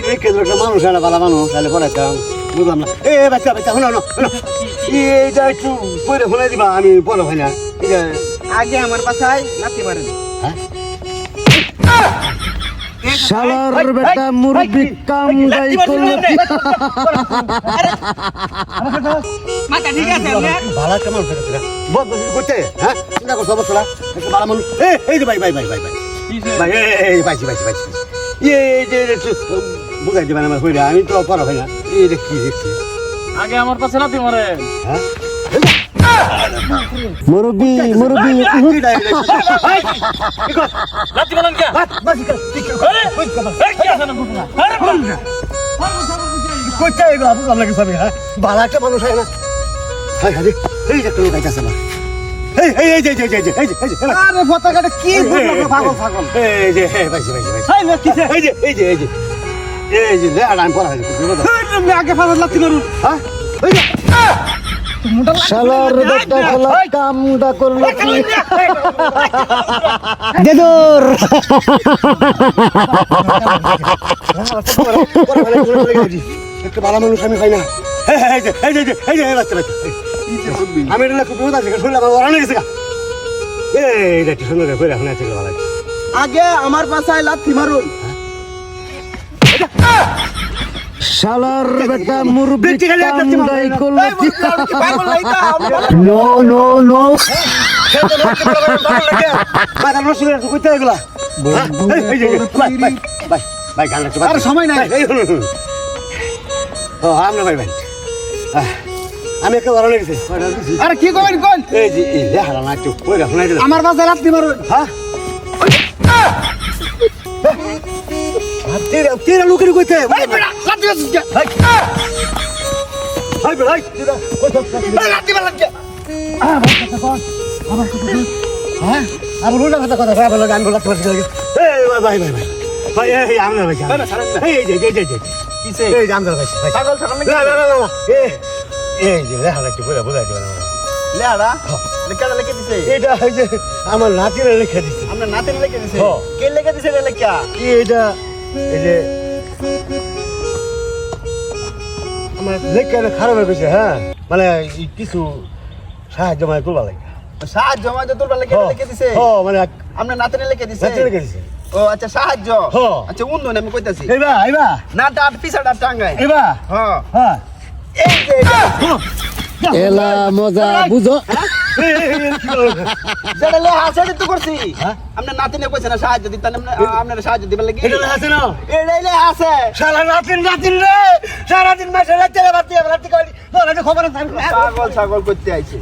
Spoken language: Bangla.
এই কেন্দ্রটা মানুষ একটা ভালো মানুষ তাহলে পড়াইতাম বুঝলাম না এ বাচ্চা বাচ্চা শোনো শোনো এইটা একটু পরে ফোনাই দিবা আমি পরে হয় না এটা আগে আমার বাসায় নাতি মারেন হ্যাঁ শালার বেটা মুরগি কাম গাই করলো মাথা ঠিক আছে ভালো একটা মানুষ আছে না বল বল করতে হ্যাঁ চিন্তা করছো অবস্থা একটা ভালো মানুষ এই যে ভাই ভাই ভাই ভাই ভাই ভাই এই পাইছি পাইছি পাইছি এই যে বুঝাই দিবেন আমার হইরা আমি তো পড়া হয় না এইটা কি দেখছি আগে আমার পাশে নাতি মারে হ্যাঁ মুরগি মুরগি নাতি মারেন কে কোথায় এগুলো বুঝলাম নাকি সবই হ্যাঁ ভালো একটা মানুষ হয় না হাই হাই এই যে একটা লোক আইতাছে না এই যে আরে পতাকাটা কি পাগল পাগল এই যে পাইছি পাইছি পাইছি এই লোক কিসে এই যে আমি পড়া হয় তুমি আগে ফাজ লাগতি মারুন হ্যাঁ শালার বেটা ফলা কামটা করলো কি দেদুর একটা ভালো মানুষ আমি পাই না এই যে বাচ্চা বাচ্চা আমি এটা খুব বিপদ আছে শুনলে আমার ওরানো গেছে এইটা একটু সুন্দর করে এখন আছে ভালো লাগে আগে আমার বাসায় লাথি মারুন শালার বেটা মুরগি কাম গাই করলো কি পাগল লাইতা নো নো নো মাথা নষ্ট করে কইতে এগুলা এই যে ভাই গান লাগছে আর সময় নাই ও আমরা ভাই ভাই আমি একটা ওরানো গেছে আরে কি কইন কোন এই যে এই হারা না একটু কই রাখো না আমার বাসায় লাথি মারুন হ্যাঁ তেরা লোকের কইতে লাথি মারছিস ভাই ভাই লাথি মারলাম হ্যাঁ আমার উল্টা কথা ভাই ভালো গান বলা তোমার এই ভাই ভাই ভাই ভাই এই আমরা ভাই এই যে কিসে এই যে আমরা ভাই পাগল ছাগল না এই যে হারা একটু বলে বুঝাই দিবেন লেড়া লেখা লিখে দিছে এটা এই যে আমার নাতিরা লেখা দিছে আমরা নাতের লিখে দিছে হ্যাঁ। কে লিখে দিছে রে লেখা এটা এই যে আমার লেখা খারাপ হয়ে গেছে হ্যাঁ মানে কিছু সাহায্য মানে করবা লাগে সাহায্য আমাদের তোর লিখে লিখে দিছে মানে আমরা নাতের লিখে দিছে নাতি লেখা দিছে ও আচ্ছা সাহায্য হ্যাঁ। আচ্ছা উন্নয়ন আমি কইতাছি এইবা না ডাট পিছাটা টাঙ্গায় এইবা হ্যাঁ হ্যাঁ এই যে এলা মজা বুঝো যেটা লে হাসে তো করছি হ্যাঁ? আমরা নাতি নে কইছে না সাহায্য দিতাম আপনারা সাহায্য দিবার লাগি এটা আছে না এটাই লে হাসে শালা নাতিন রে সারাদিন মাসে রাতে রাতে রাতে কই না খবর আছে পাগল ছাগল করতে আইছে